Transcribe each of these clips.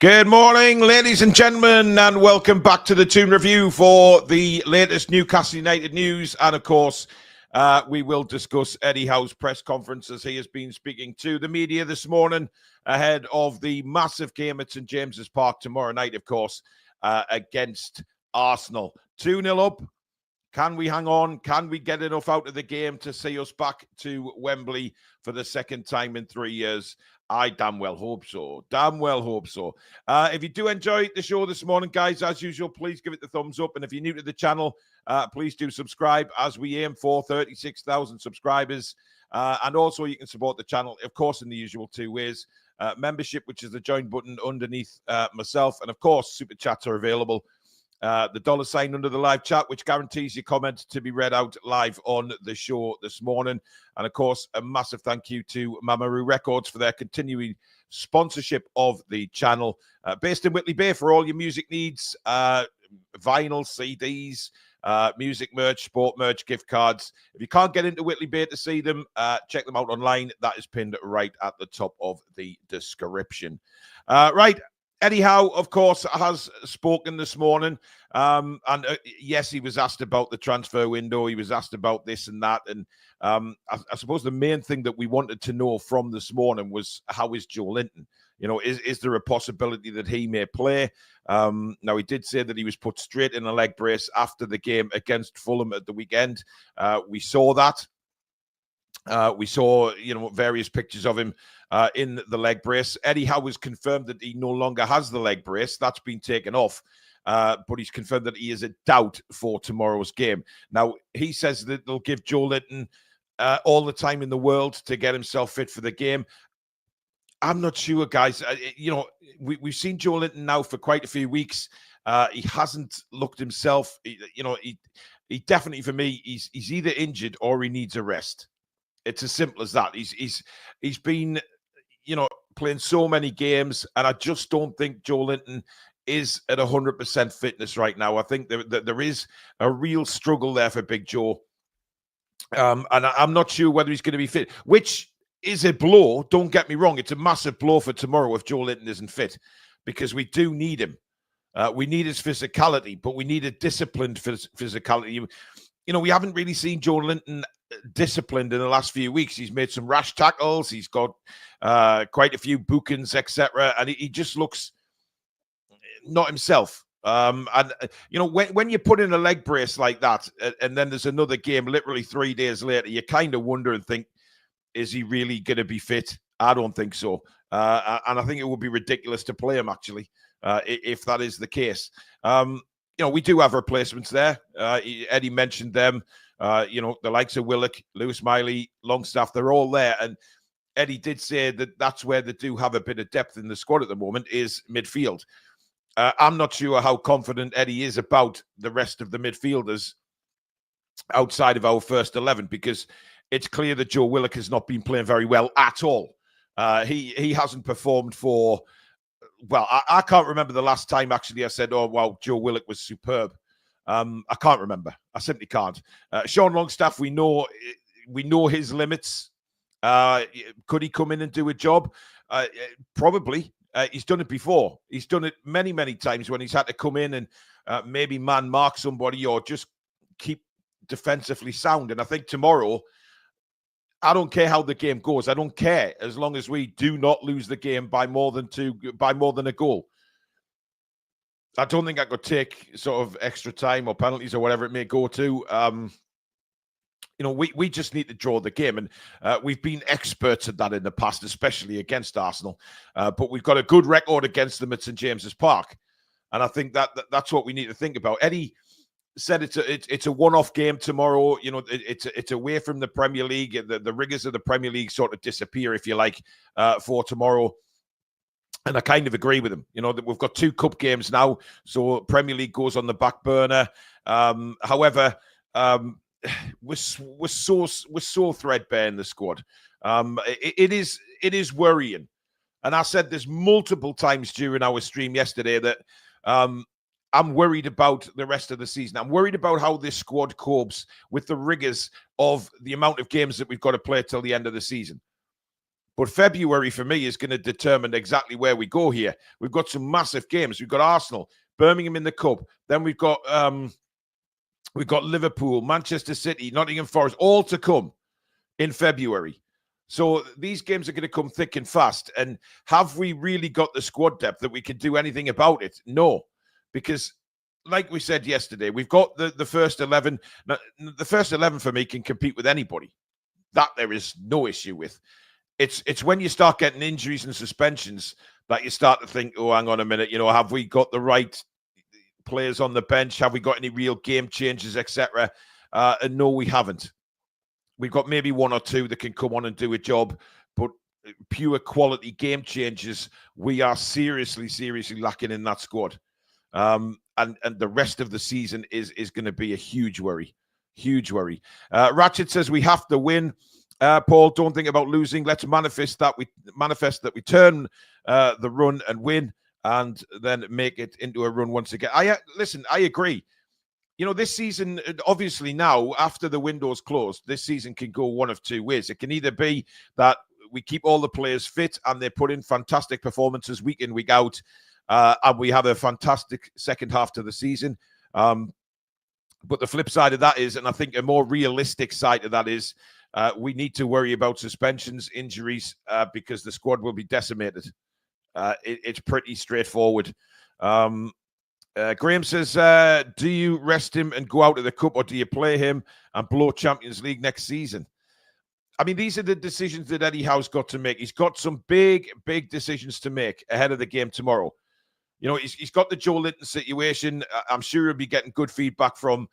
Good morning, ladies and gentlemen, and welcome back to the Toon Review for the latest Newcastle United news. And of course, we will discuss Eddie Howe's press conference as he has been speaking to the media this morning ahead of the massive game at St James's Park tomorrow night, of course, against Arsenal. 2-0 up. Can we hang on? Can we get enough out of the game to see us back to Wembley for the second time in 3 years? I damn well hope so. Damn well hope so. If you do enjoy the show this morning, guys, as usual, please give it the thumbs up. And if you're new to the channel, please do subscribe as we aim for 36,000 subscribers. And also you can support the channel, of course, in the usual two ways. Membership, which is the join button underneath myself. And of course, super chats are available. The $ under the live chat, which guarantees your comment to be read out live on the show this morning. And of course, a massive thank you to Mamaru Records for their continuing sponsorship of the channel. Based in Whitley Bay for all your music needs, vinyl, CDs, music merch, sport merch, gift cards. If you can't get into Whitley Bay to see them, check them out online. That is pinned right at the top of the description. Right. Eddie Howe, of course, has spoken this morning. Yes, he was asked about the transfer window. He was asked about this and that. And I suppose the main thing that we wanted to know from this morning was, how is Joelinton? You know, is there a possibility that he may play? Now, he did say that he was put straight in a leg brace after the game against Fulham at the weekend. We saw that. We saw, various pictures of him in the leg brace. Eddie Howe has confirmed that he no longer has the leg brace. That's been taken off. But he's confirmed that he is a doubt for tomorrow's game. Now, he says that they'll give Joelinton all the time in the world to get himself fit for the game. I'm not sure, guys. We've seen Joelinton now for quite a few weeks. He hasn't looked himself. He definitely, for me, he's either injured or he needs a rest. It's as simple as that. He's been, playing so many games, and I just don't think Joelinton is at 100% fitness right now. I think there is a real struggle there for Big Joe, and I'm not sure whether he's going to be fit, which is a blow. Don't get me wrong; it's a massive blow for tomorrow if Joelinton isn't fit, because we do need him. We need his physicality, but we need a disciplined physicality. We haven't really seen Joelinton disciplined in the last few weeks. He's made some rash tackles. He's got quite a few bookings, etc. And he just looks not himself. When you put in a leg brace like that, and then there's another game literally 3 days later, you kind of wonder and think, is he really going to be fit? I don't think so. And I think it would be ridiculous to play him, actually, if that is the case. We do have replacements there. Eddie mentioned them. The likes of Willock, Lewis Miley, Longstaff, they're all there. And Eddie did say that that's where they do have a bit of depth in the squad at the moment, is midfield. I'm not sure how confident Eddie is about the rest of the midfielders outside of our first 11, because it's clear that Joe Willock has not been playing very well at all. He hasn't performed for... Well, I can't remember the last time, actually, I said, oh, wow, Joe Willock was superb. I can't remember. I simply can't. Sean Longstaff, we know his limits. Could he come in and do a job? Probably. He's done it before. He's done it many, many times when he's had to come in and maybe man mark somebody or just keep defensively sound. And I think tomorrow, I don't care how the game goes. I don't care, as long as we do not lose the game by more than a goal. I don't think I could take sort of extra time or penalties or whatever it may go to. We just need to draw the game, and we've been experts at that in the past, especially against Arsenal. But we've got a good record against them at St James's Park, and I think that's what we need to think about. Eddie said it's a one-off game tomorrow. It's away from the Premier League. The rigors of the Premier League sort of disappear, if you like, for tomorrow. And I kind of agree with him. That we've got 2 cup games now, so Premier League goes on the back burner. However, we're so threadbare in the squad. It is worrying, and I said this multiple times during our stream yesterday that I'm worried about the rest of the season. I'm worried about how this squad copes with the rigors of the amount of games that we've got to play till the end of the season. But February, for me, is going to determine exactly where we go here. We've got some massive games. We've got Arsenal, Birmingham in the Cup. Then we've got Liverpool, Manchester City, Nottingham Forest, all to come in February. So these games are going to come thick and fast. And have we really got the squad depth that we can do anything about it? No, because like we said yesterday, we've got the first 11. Now, the first 11 for me can compete with anybody. That there is no issue with. It's when you start getting injuries and suspensions that you start to think, oh, hang on a minute, have we got the right players on the bench? Have we got any real game changers, etc.? And no, we haven't. We've got maybe one or two that can come on and do a job, but pure quality game changers, we are seriously lacking in that squad. And the rest of the season is going to be a huge worry. Huge worry. Ratchet says we have to win. Paul, don't think about losing. Let's manifest that we turn the run and win, and then make it into a run once again. I agree. This season, obviously now, after the window's closed, this season can go one of two ways. It can either be that we keep all the players fit and they put in fantastic performances week in, week out, and we have a fantastic second half to the season. But the flip side of that is, and I think a more realistic side of that is, we need to worry about suspensions, injuries, because the squad will be decimated. It's pretty straightforward. Graham says, do you rest him and go out of the cup, or do you play him and blow Champions League next season? I mean, these are the decisions that Eddie Howe's got to make. He's got some big decisions to make ahead of the game tomorrow. He's got the Joelinton situation. I'm sure he'll be getting good feedback from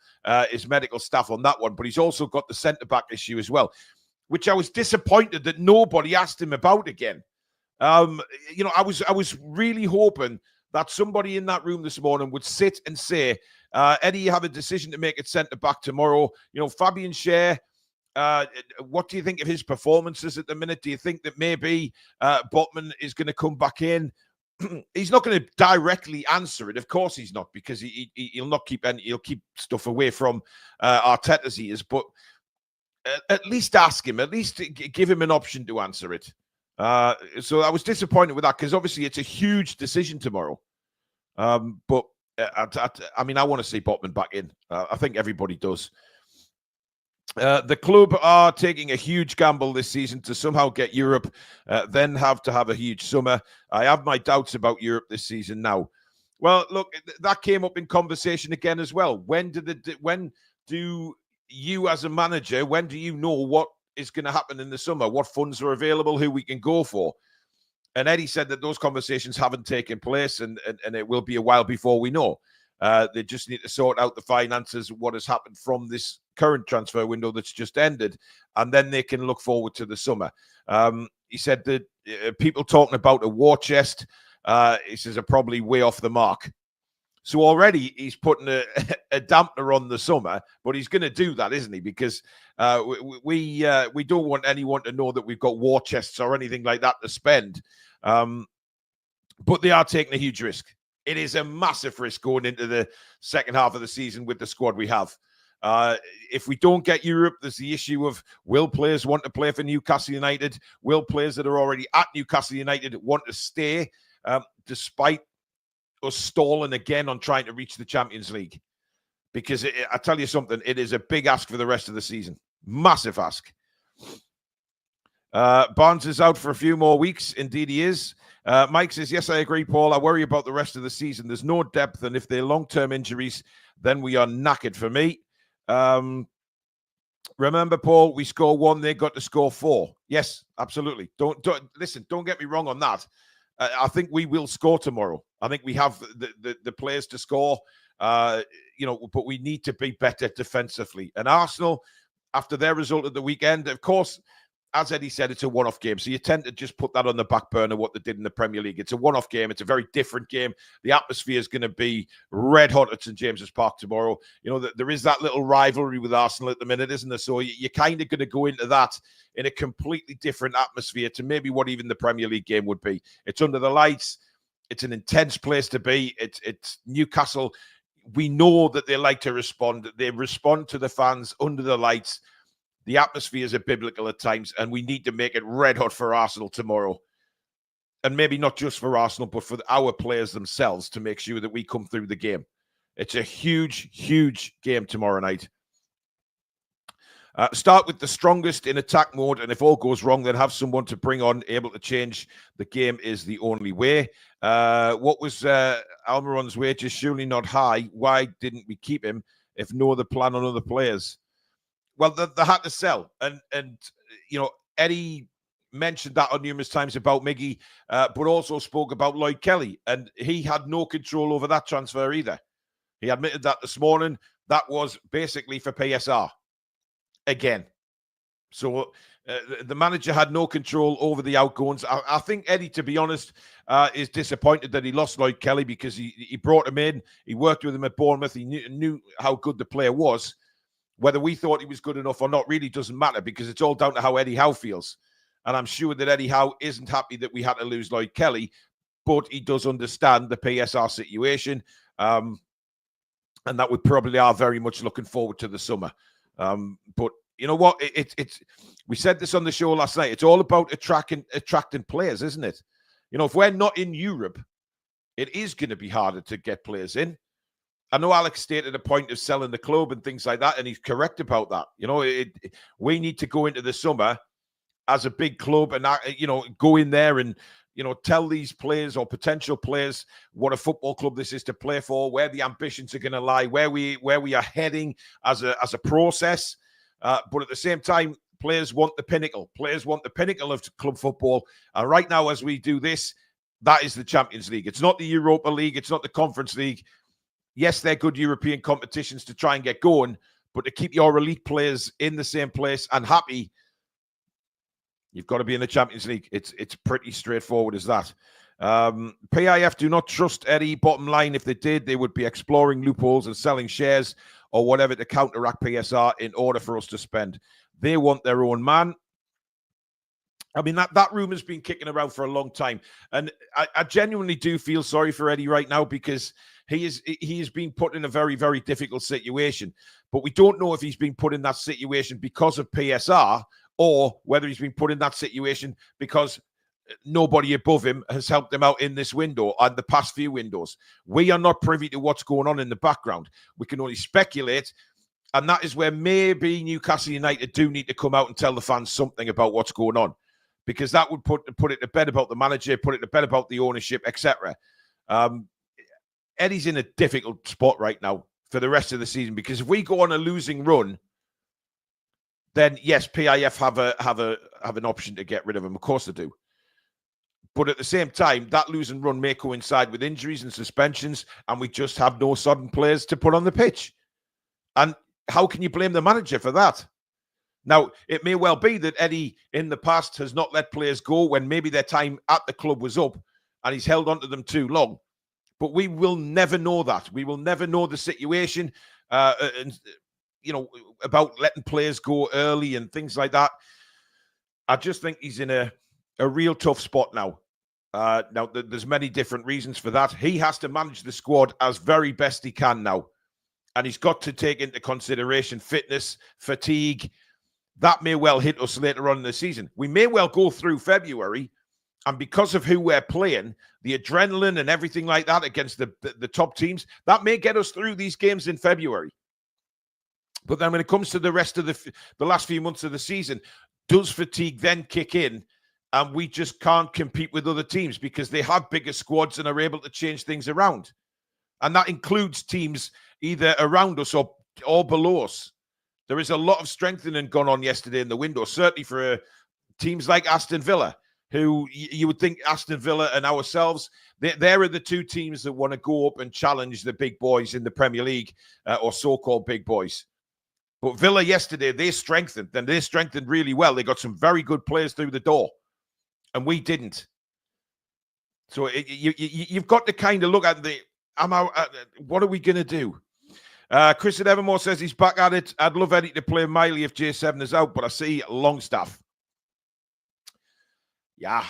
his medical staff on that one. But he's also got the centre-back issue as well, which I was disappointed that nobody asked him about again. I was really hoping that somebody in that room this morning would sit and say, Eddie, you have a decision to make at centre-back tomorrow. Fabian Schär, what do you think of his performances at the minute? Do you think that maybe Botman is going to come back in? He's not going to directly answer it. Of course he's not, because he'll not keep he'll keep stuff away from Arteta's ears. But at least ask him, at least give him an option to answer it. So I was disappointed with that, because obviously it's a huge decision tomorrow. But I mean, I want to see Botman back in. I think everybody does. The club are taking a huge gamble this season to somehow get Europe, then have to have a huge summer. I have my doubts about Europe this season now. Well, look, that came up in conversation again as well. When do you as a manager, when do you know what is going to happen in the summer? What funds are available, who we can go for? And Eddie said that those conversations haven't taken place, and it will be a while before we know. They just need to sort out the finances, what has happened from this current transfer window that's just ended, and then they can look forward to the summer. He said that people talking about a war chest, he says, are probably way off the mark. So already he's putting a dampener on the summer, but he's going to do that, isn't he? Because we don't want anyone to know that we've got war chests or anything like that to spend. But they are taking a huge risk. It is a massive risk going into the second half of the season with the squad we have. If we don't get Europe, there's the issue of, will players want to play for Newcastle United? Will players that are already at Newcastle United want to stay, despite us stalling again on trying to reach the Champions League? Because I tell you something, it is a big ask for the rest of the season. Massive ask. Barnes is out for a few more weeks. Indeed he is. Mike says, yes, I agree, Paul. I worry about the rest of the season. There's no depth, and if they're long-term injuries, then we are knackered. For me, remember, Paul, we score one, they got to score four. Yes, absolutely. Don't listen, don't get me wrong on that. I think we will score tomorrow. I think we have the players to score, but we need to be better defensively. And Arsenal, after their result at the weekend, of course, as Eddie said, it's a one-off game. So you tend to just put that on the back burner, what they did in the Premier League. It's a one-off game. It's a very different game. The atmosphere is going to be red hot at St. James's Park tomorrow. There is that little rivalry with Arsenal at the minute, isn't there? So you're kind of going to go into that in a completely different atmosphere to maybe what even the Premier League game would be. It's under the lights. It's an intense place to be. It's Newcastle. We know that they like to respond. They respond to the fans under the lights. The atmospheres are biblical at times, and we need to make it red hot for Arsenal tomorrow. And maybe not just for Arsenal, but for our players themselves, to make sure that we come through the game. It's a huge, huge game tomorrow night. Start with the strongest in attack mode, and if all goes wrong, then have someone to bring on, able to change the game is the only way. What was Almiron's wages surely not high? Why didn't we keep him if no other plan on other players? Well, they had to sell, and you know, Eddie mentioned that on numerous times about Miggy, but also spoke about Lloyd Kelly, and he had no control over that transfer either. He admitted that this morning. That was basically for PSR again. So the manager had no control over the outgoings. I think Eddie, to be honest, is disappointed that he lost Lloyd Kelly, because he brought him in. He worked with him at Bournemouth. He knew how good the player was. Whether we thought he was good enough or not really doesn't matter, because it's all down to how Eddie Howe feels. And I'm sure that Eddie Howe isn't happy that we had to lose Lloyd Kelly, but he does understand the PSR situation. And that we probably are very much looking forward to the summer. But you know what? We said this on the show last night. It's all about attracting players, isn't it? You know, if we're not in Europe, it is going to be harder to get players in. I know Alex stated a point of selling the club and things like that, and he's correct about that. You know, we need to go into the summer as a big club and, you know, go in there and, you know, tell these players or potential players what a football club this is to play for, where the ambitions are going to lie, where we are heading as a process. But at the same time, players want the pinnacle. Players want the pinnacle of club football. And right now, as we do this, that is the Champions League. It's not the Europa League. It's not the Conference League. Yes, they're good European competitions to try and get going, but to keep your elite players in the same place and happy, you've got to be in the Champions League. It's pretty straightforward as that. PIF do not trust Eddie. Bottom line, if they did, they would be exploring loopholes and selling shares or whatever to counteract PSR in order for us to spend. They want their own man. I mean, that rumor's been kicking around for a long time. And I genuinely do feel sorry for Eddie right now, because he is being put in a very, very difficult situation. But we don't know if he's been put in that situation because of PSR, or whether he's been put in that situation because nobody above him has helped him out in this window and the past few windows. We are not privy to what's going on in the background. We can only speculate. And that is where maybe Newcastle United do need to come out and tell the fans something about what's going on, because that would put it to bed about the manager, put it to bed about the ownership, etc. Eddie's in a difficult spot right now for the rest of the season, because if we go on a losing run, then yes, PIF have an option to get rid of him. Of course they do. But at the same time, that losing run may coincide with injuries and suspensions, and we just have no sudden players to put on the pitch. And how can you blame the manager for that? Now, it may well be that Eddie in the past has not let players go when maybe their time at the club was up, and he's held on to them too long. But we will never know that. We will never know the situation, and you know, about letting players go early and things like that. I just think he's in a real tough spot now. Now, there's many different reasons for that. He has to manage the squad as very best he can now. And he's got to take into consideration fitness, fatigue. That may well hit us later on in the season. We may well go through February, and because of who we're playing, the adrenaline and everything like that against the top teams, that may get us through these games in February. But then when it comes to the rest of the last few months of the season, does fatigue then kick in, and we just can't compete with other teams because they have bigger squads and are able to change things around? And that includes teams either around us or below us. There is a lot of strengthening gone on yesterday in the window, certainly for teams like Aston Villa, who you would think Aston Villa and ourselves, there are the two teams that want to go up and challenge the big boys in the Premier League, or so-called big boys. But Villa yesterday, they strengthened, and they strengthened really well. They got some very good players through the door, and we didn't. So you've got to kind of look at what are we going to do? Chris at Evermore says he's back at it. I'd love Eddie to play Miley if J7 is out, but I see Longstaff. Yeah,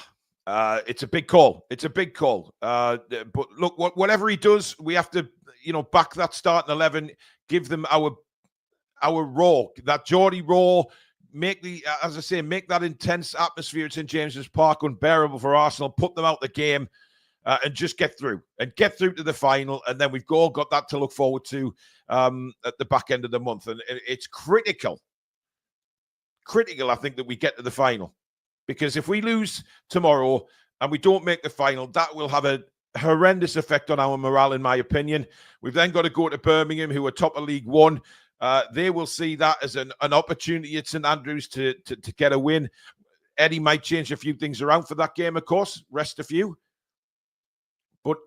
it's a big call. It's a big call. But look, whatever he does, we have to, back that starting 11, give them our raw, that Geordie raw, make that intense atmosphere at St James's Park unbearable for Arsenal, put them out the game, and just get through to the final. And then we've all got that to look forward to at the back end of the month. And it's critical, I think, that we get to the final, because if we lose tomorrow and we don't make the final, that will have a horrendous effect on our morale, in my opinion. We've then got to go to Birmingham, who are top of League One. They will see that as an opportunity at St Andrews to get a win. Eddie might change a few things around for that game, of course, rest a few. But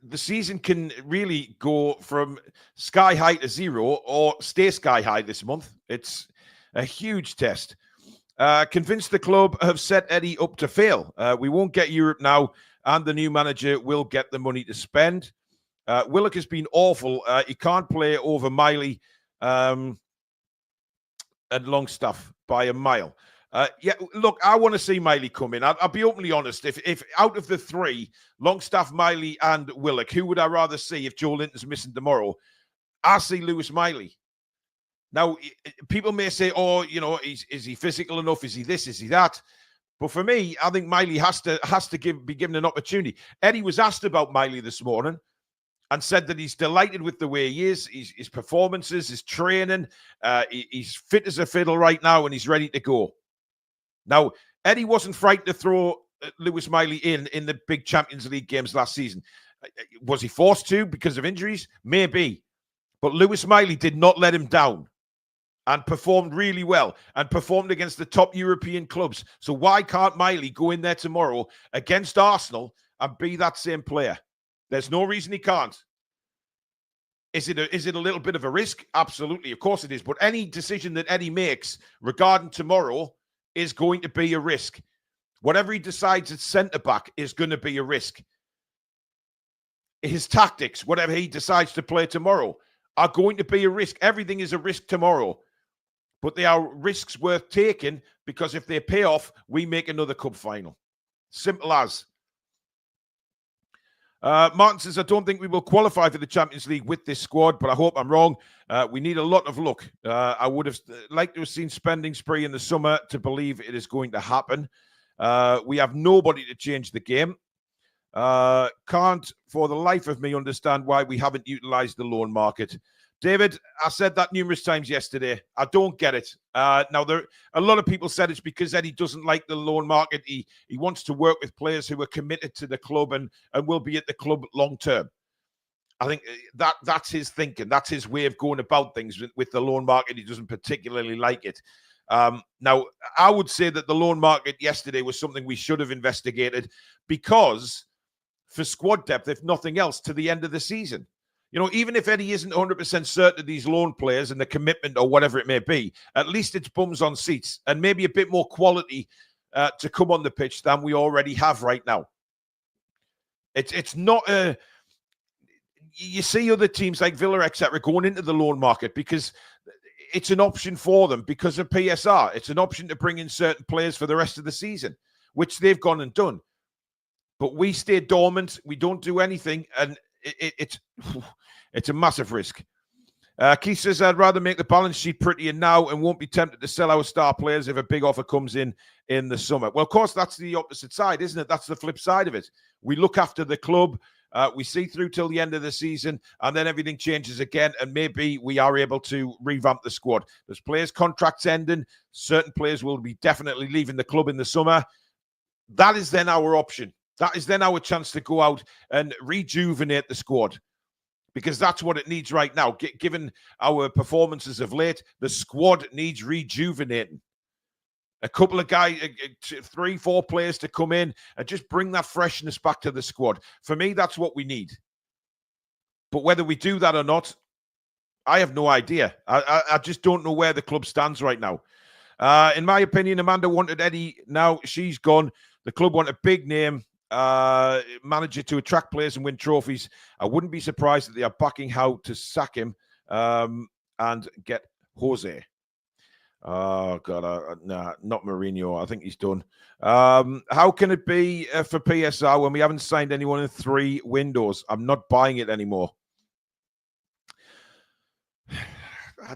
the season can really go from sky high to zero or stay sky high this month. It's a huge test. Convinced the club have set Eddie up to fail. We won't get Europe now, and the new manager will get the money to spend. Willock has been awful. He can't play over Miley and Longstaff by a mile. Yeah, look, I want to see Miley come in. I'll be openly honest. If out of the three, Longstaff, Miley, and Willock, who would I rather see if Joelinton's missing tomorrow? I see Lewis Miley. Now, people may say, oh, you know, is he physical enough? Is he this? Is he that? But for me, I think Miley has to be given an opportunity. Eddie was asked about Miley this morning and said that he's delighted with the way he is, his performances, his training. He's fit as a fiddle right now, and he's ready to go. Now, Eddie wasn't frightened to throw Lewis Miley in the big Champions League games last season. Was he forced to because of injuries? Maybe. But Lewis Miley did not let him down and performed really well and performed against the top European clubs. So why can't Miley go in there tomorrow against Arsenal and be that same player? There's no reason he can't. Is it a little bit of a risk? Absolutely. Of course it is. But any decision that Eddie makes regarding tomorrow is going to be a risk. Whatever he decides at centre-back is going to be a risk. His tactics, whatever he decides to play tomorrow, are going to be a risk. Everything is a risk tomorrow. But they are risks worth taking, because if they pay off, we make another cup final. Simple as. Martin says, I don't think we will qualify for the Champions League with this squad, but I hope I'm wrong. We need a lot of luck. I would have liked to have seen spending spree in the summer to believe it is going to happen. We have nobody to change the game. Can't for the life of me understand why we haven't utilised the loan market. David, I said that numerous times yesterday. I don't get it. Now, a lot of people said it's because Eddie doesn't like the loan market. He wants to work with players who are committed to the club and will be at the club long term. I think that's his thinking. That's his way of going about things with the loan market. He doesn't particularly like it. Now, I would say that the loan market yesterday was something we should have investigated, because for squad depth, if nothing else, to the end of the season. You know, even if Eddie isn't 100% certain of these loan players and the commitment or whatever it may be, at least it's bums on seats and maybe a bit more quality to come on the pitch than we already have right now. It's not a... You see other teams like Villa, etc., going into the loan market because it's an option for them because of PSR. It's an option to bring in certain players for the rest of the season, which they've gone and done. But we stay dormant. We don't do anything, and it's a massive risk. Keith says, I'd rather make the balance sheet prettier now and won't be tempted to sell our star players if a big offer comes in the summer. Well, of course, that's the opposite side, isn't it? That's the flip side of it. We look after the club. We see through till the end of the season, and then everything changes again, and maybe we are able to revamp the squad. There's players' contracts ending. Certain players will be definitely leaving the club in the summer. That is then our option. That is then our chance to go out and rejuvenate the squad, because that's what it needs right now. Given our performances of late, the squad needs rejuvenating. A couple of guys, 3-4 players to come in and just bring that freshness back to the squad. For me, that's what we need. But whether we do that or not, I have no idea. I just don't know where the club stands right now. In my opinion, Amanda wanted Eddie. Now she's gone. The club want a big name manager to attract players and win trophies. I wouldn't be surprised that they are backing Howe to sack him and get Jose. Oh, God, nah, not Mourinho. I think he's done. How can it be for PSR when we haven't signed anyone in 3 windows? I'm not buying it anymore.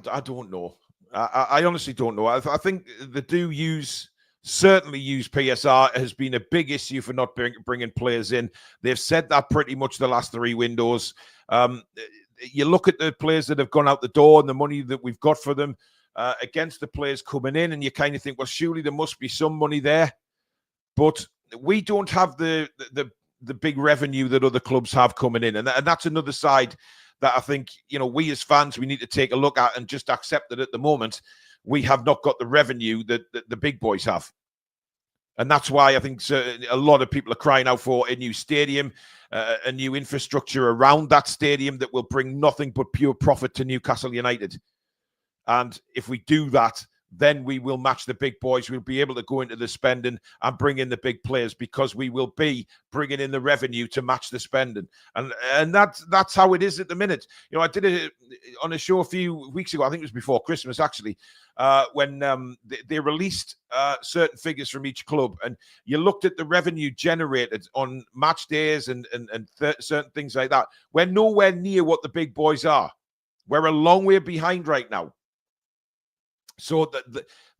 I don't know. I honestly don't know. I think they do certainly use PSR has been a big issue for not bringing players in. They've said that pretty much the last 3 windows. You look at the players that have gone out the door and the money that we've got for them against the players coming in, and you kind of think, well, surely there must be some money there. But we don't have the big revenue that other clubs have coming in. And that's another side that I think, we as fans, we need to take a look at and just accept that at the moment, we have not got the revenue that the big boys have. And that's why I think a lot of people are crying out for a new stadium, a new infrastructure around that stadium that will bring nothing but pure profit to Newcastle United. And if we do that, then we will match the big boys. We'll be able to go into the spending and bring in the big players because we will be bringing in the revenue to match the spending. And that's how it is at the minute. I did it on a show a few weeks ago. I think it was before Christmas, actually, when they released certain figures from each club. And you looked at the revenue generated on match days and certain things like that. We're nowhere near what the big boys are. We're a long way behind right now. So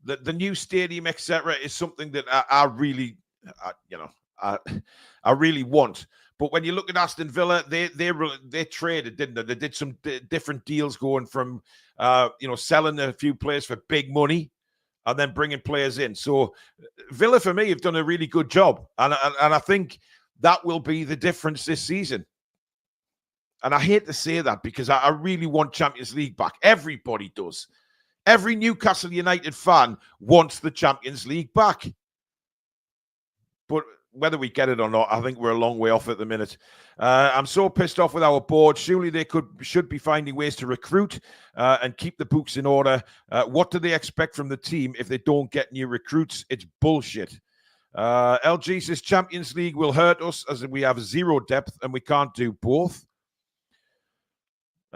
the new stadium, etc., is something that I really, I really want. But when you look at Aston Villa, they traded, didn't they? They did some different deals, going from selling a few players for big money and then bringing players in. So Villa, for me, have done a really good job, and I think that will be the difference this season. And I hate to say that because I really want Champions League back. Everybody does. Every Newcastle United fan wants the Champions League back. But whether we get it or not, I think we're a long way off at the minute. I'm so pissed off with our board. Surely they should be finding ways to recruit and keep the books in order. What do they expect from the team if they don't get new recruits? It's bullshit. LG says Champions League will hurt us as we have zero depth and we can't do both.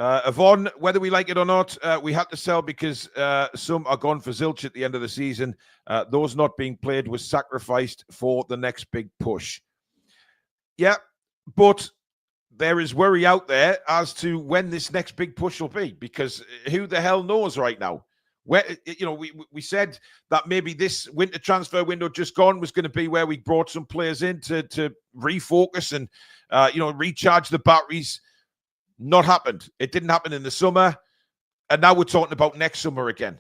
Yvonne, whether we like it or not, we had to sell because some are gone for zilch at the end of the season. Those not being played was sacrificed for the next big push. Yeah, but there is worry out there as to when this next big push will be, because who the hell knows right now? Where we said that maybe this winter transfer window just gone was going to be where we brought some players in to refocus and recharge the batteries. Not happened. It didn't happen in the summer, and now we're talking about next summer again.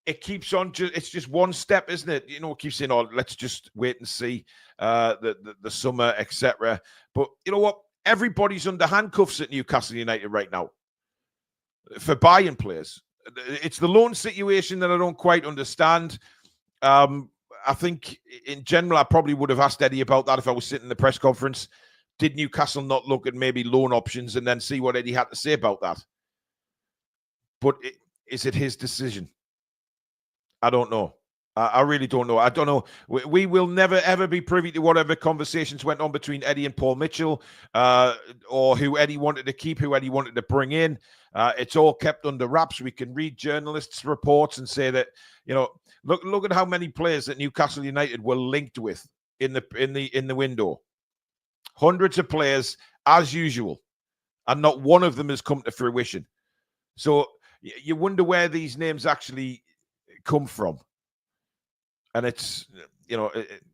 It keeps on. It's just one step, isn't it? It keeps saying, "Oh, let's just wait and see the summer, etc." But you know what? Everybody's under handcuffs at Newcastle United right now for buying players. It's the loan situation that I don't quite understand. I think in general, I probably would have asked Eddie about that if I was sitting in the press conference. Did Newcastle not look at maybe loan options and then see what Eddie had to say about that? But is it his decision? I don't know. I really don't know. I don't know. We will never, ever be privy to whatever conversations went on between Eddie and Paul Mitchell, or who Eddie wanted to keep, who Eddie wanted to bring in. It's all kept under wraps. We can read journalists' reports and say that, look at how many players that Newcastle United were linked with in the window. Hundreds of players, as usual, and not one of them has come to fruition. So you wonder where these names actually come from. And it's,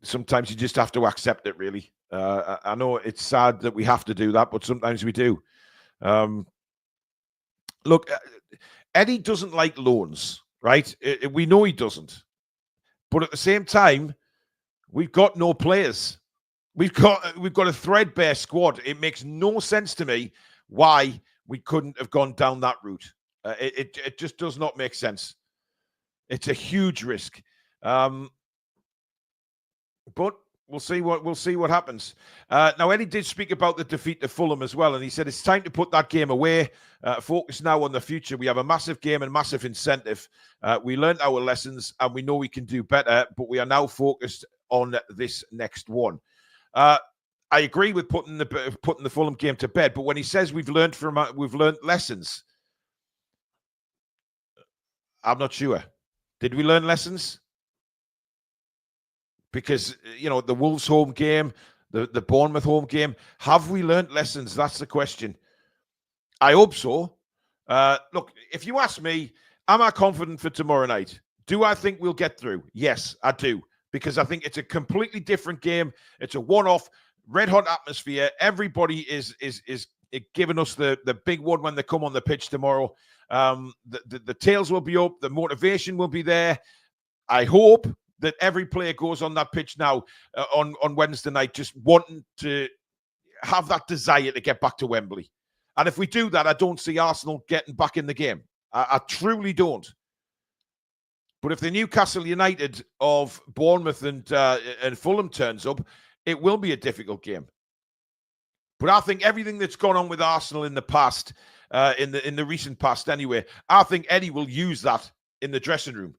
sometimes you just have to accept it, really. I know it's sad that we have to do that, but sometimes we do. Look, Eddie doesn't like loans, right? We know he doesn't. But at the same time, we've got no players. We've got a threadbare squad. It makes no sense to me why we couldn't have gone down that route. It just does not make sense. It's a huge risk. But we'll see what happens. Now, Eddie did speak about the defeat to Fulham as well, and he said it's time to put that game away. Focus now on the future. We have a massive game and massive incentive. We learned our lessons, and we know we can do better. But we are now focused on this next one. I agree with putting the Fulham game to bed, but when he says we've learned lessons, I'm not sure. Did we learn lessons? Because the Wolves home game, the Bournemouth home game, have we learned lessons? That's the question. I hope so. Look, if you ask me, am I confident for tomorrow night? Do I think we'll get through? Yes, I do. Because I think it's a completely different game. It's a one-off, red-hot atmosphere. Everybody is giving us the big one when they come on the pitch tomorrow. The tails will be up. The motivation will be there. I hope that every player goes on that pitch now on Wednesday night just wanting to have that desire to get back to Wembley. And if we do that, I don't see Arsenal getting back in the game. I truly don't. But if the Newcastle United of Bournemouth and Fulham turns up, it will be a difficult game. But I think everything that's gone on with Arsenal in the past, in the recent past anyway, I think Eddie will use that in the dressing room.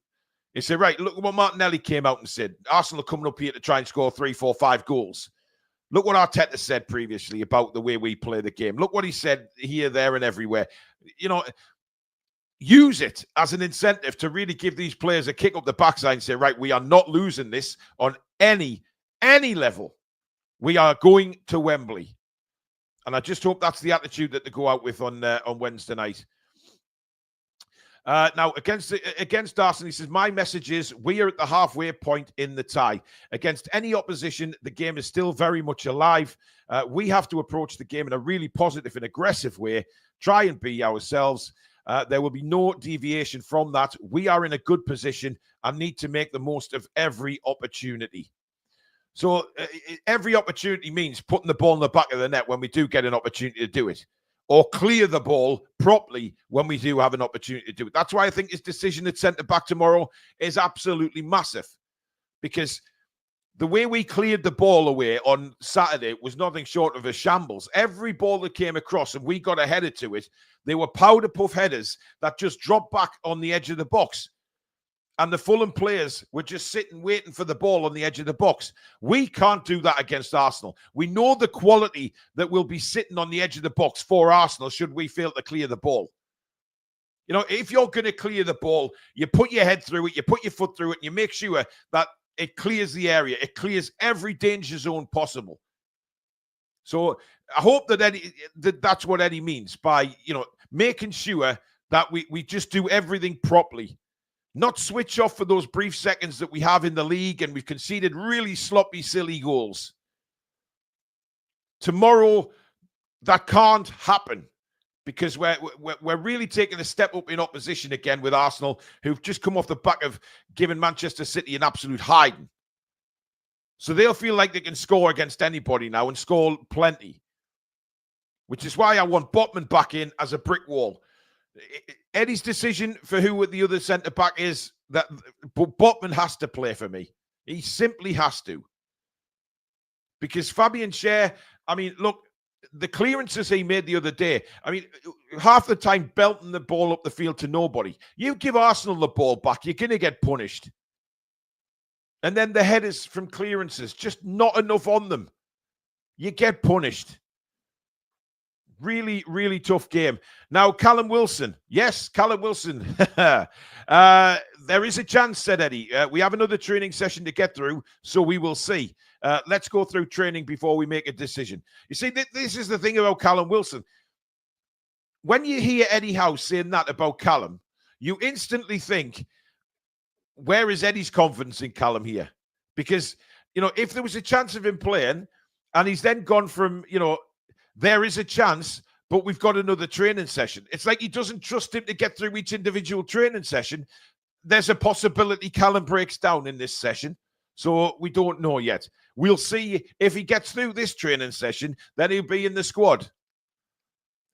He said, right, look what Martinelli came out and said. Arsenal are coming up here to try and score 3, 4, 5 goals. Look what Arteta said previously about the way we play the game. Look what he said here, there, and everywhere. You know, use it as an incentive to really give these players a kick up the backside and say, right, we are not losing this on any level. We are going to Wembley. And I just hope that's the attitude that they go out with on Wednesday night. Now, against Arsenal, he says, my message is we are at the halfway point in the tie. Against any opposition, the game is still very much alive. We have to approach the game in a really positive and aggressive way, try and be ourselves. There will be no deviation from that. We are in a good position and need to make the most of every opportunity. So every opportunity means putting the ball in the back of the net when we do get an opportunity to do it, or clear the ball properly when we do have an opportunity to do it. That's why I think his decision at centre-back tomorrow is absolutely massive, because the way we cleared the ball away on Saturday was nothing short of a shambles. Every ball that came across and we got a header to it, they were powder puff headers that just dropped back on the edge of the box. And the Fulham players were just sitting waiting for the ball on the edge of the box. We can't do that against Arsenal. We know the quality that will be sitting on the edge of the box for Arsenal should we fail to clear the ball. You know, if you're going to clear the ball, you put your head through it, you put your foot through it, and you make sure that it clears the area. It clears every danger zone possible. So I hope that's what Eddie means by, you know, making sure that we just do everything properly. Not switch off for those brief seconds that we have in the league, and we've conceded really sloppy, silly goals. Tomorrow, that can't happen because we're really taking a step up in opposition again with Arsenal, who've just come off the back of giving Manchester City an absolute hiding. So they'll feel like they can score against anybody now and score plenty, which is why I want Botman back in as a brick wall. Eddie's decision for who the other centre-back is, that Botman has to play for me. He simply has to. Because Fabian Schär, I mean, look, the clearances he made the other day, I mean, half the time belting the ball up the field to nobody. You give Arsenal the ball back, you're going to get punished. And then the headers from clearances, just not enough on them. You get punished. Really, really tough game. Now, Callum Wilson. Yes, Callum Wilson. There is a chance, said Eddie. We have another training session to get through, so we will see. Let's go through training before we make a decision. You see, this is the thing about Callum Wilson. When you hear Eddie Howe saying that about Callum, you instantly think, where is Eddie's confidence in Callum here? Because, you know, if there was a chance of him playing and he's then gone from, you know, there is a chance, but we've got another training session. It's like he doesn't trust him to get through each individual training session. There's a possibility Callum breaks down in this session. So we don't know yet. We'll see if he gets through this training session, then he'll be in the squad.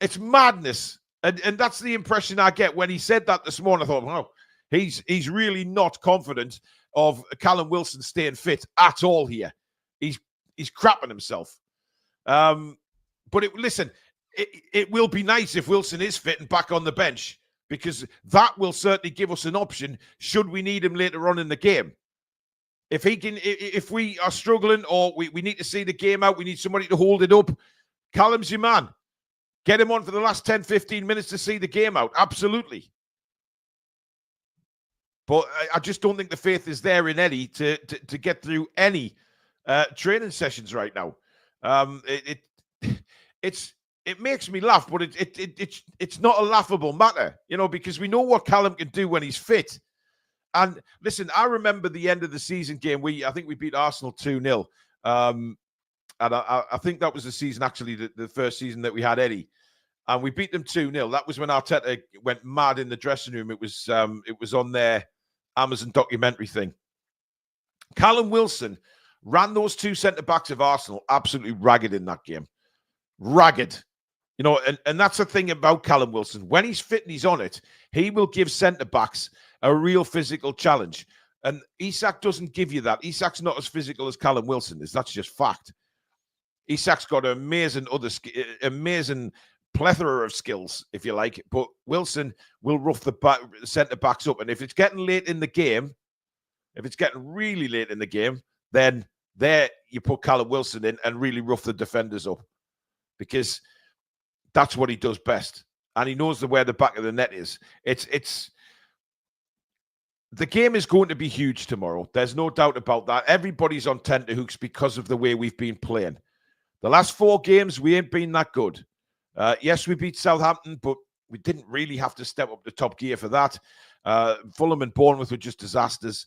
It's madness. And that's the impression I get when he said that this morning. I thought, oh, he's really not confident of Callum Wilson staying fit at all here. He's crapping himself. But listen, it will be nice if Wilson is fit and back on the bench, because that will certainly give us an option should we need him later on in the game. If we are struggling or we need to see the game out, we need somebody to hold it up, Callum's your man. Get him on for the last 10, 15 minutes to see the game out. Absolutely. But I just don't think the faith is there in Eddie to get through any training sessions right now. It's it makes me laugh, but it's not a laughable matter, because we know what Callum can do when he's fit. And listen, I remember the end of the season game. I think we beat Arsenal 2-0. And I think that was the season, actually, the first season that we had Eddie. And we beat them 2-0. That was when Arteta went mad in the dressing room. It was on their Amazon documentary thing. Callum Wilson ran those two centre-backs of Arsenal absolutely ragged in that game. Ragged. And that's the thing about Callum Wilson. When he's fit and he's on it, he will give centre-backs a real physical challenge. And Isak doesn't give you that. Isak's not as physical as Callum Wilson is. That's just fact. Isak's got an amazing plethora of skills, if you like. But Wilson will rough the centre-backs up. And if it's getting late in the game, if it's getting really late in the game, then there you put Callum Wilson in and really rough the defenders up. Because that's what he does best. And he knows where the back of the net is. The game is going to be huge tomorrow. There's no doubt about that. Everybody's on tenterhooks because of the way we've been playing. The last 4 games, we ain't been that good. Yes, we beat Southampton, but we didn't really have to step up the top gear for that. Fulham and Bournemouth were just disasters.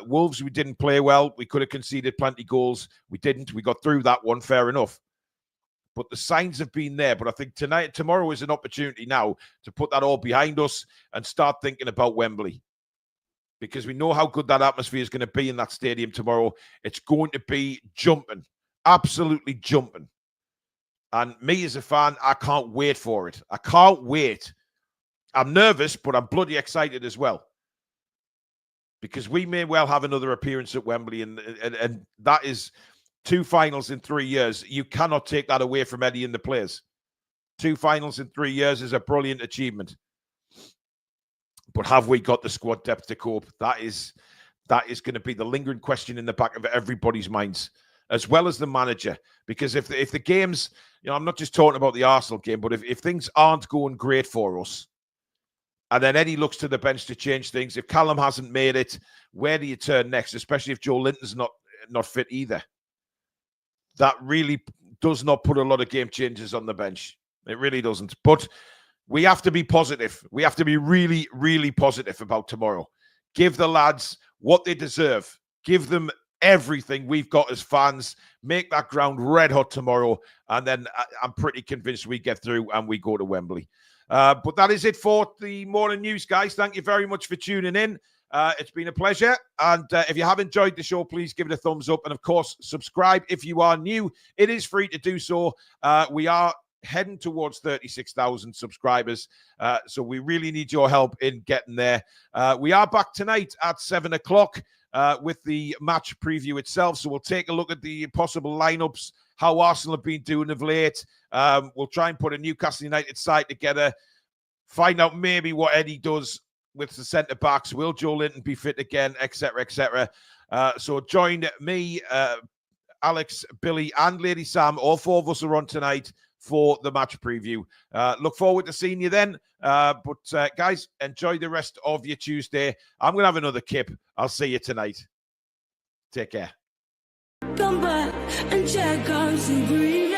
Wolves, we didn't play well. We could have conceded plenty goals. We didn't. We got through that one, fair enough. But the signs have been there. But I think tomorrow is an opportunity now to put that all behind us and start thinking about Wembley. Because we know how good that atmosphere is going to be in that stadium tomorrow. It's going to be jumping. Absolutely jumping. And me as a fan, I can't wait for it. I can't wait. I'm nervous, but I'm bloody excited as well. Because we may well have another appearance at Wembley. And that is 2 finals in 3 years. You cannot take that away from Eddie and the players. 2 finals in 3 years is a brilliant achievement. But have we got the squad depth to cope? That is going to be the lingering question in the back of everybody's minds, as well as the manager. Because if the games, I'm not just talking about the Arsenal game, but if things aren't going great for us, and then Eddie looks to the bench to change things, if Callum hasn't made it, where do you turn next? Especially if Joelinton's not fit either. That really does not put a lot of game changers on the bench. It really doesn't. But we have to be positive. We have to be really, really positive about tomorrow. Give the lads what they deserve. Give them everything we've got as fans. Make that ground red hot tomorrow. And then I'm pretty convinced we get through and we go to Wembley. But that is it for the morning news, guys. Thank you very much for tuning in. It's been a pleasure. And if you have enjoyed the show, please give it a thumbs up. And, of course, subscribe if you are new. It is free to do so. We are heading towards 36,000 subscribers. So we really need your help in getting there. We are back tonight at 7 o'clock with the match preview itself. So we'll take a look at the possible lineups, how Arsenal have been doing of late. We'll try and put a Newcastle United side together, find out maybe what Eddie does with the centre-backs. Will Joelinton be fit again, etc., etc. So join me, Alex, Billy, and Lady Sam. All 4 of us are on tonight for the match preview. Look forward to seeing you then. But guys, enjoy the rest of your Tuesday. I'm going to have another kip. I'll see you tonight. Take care. Come back and check out some green.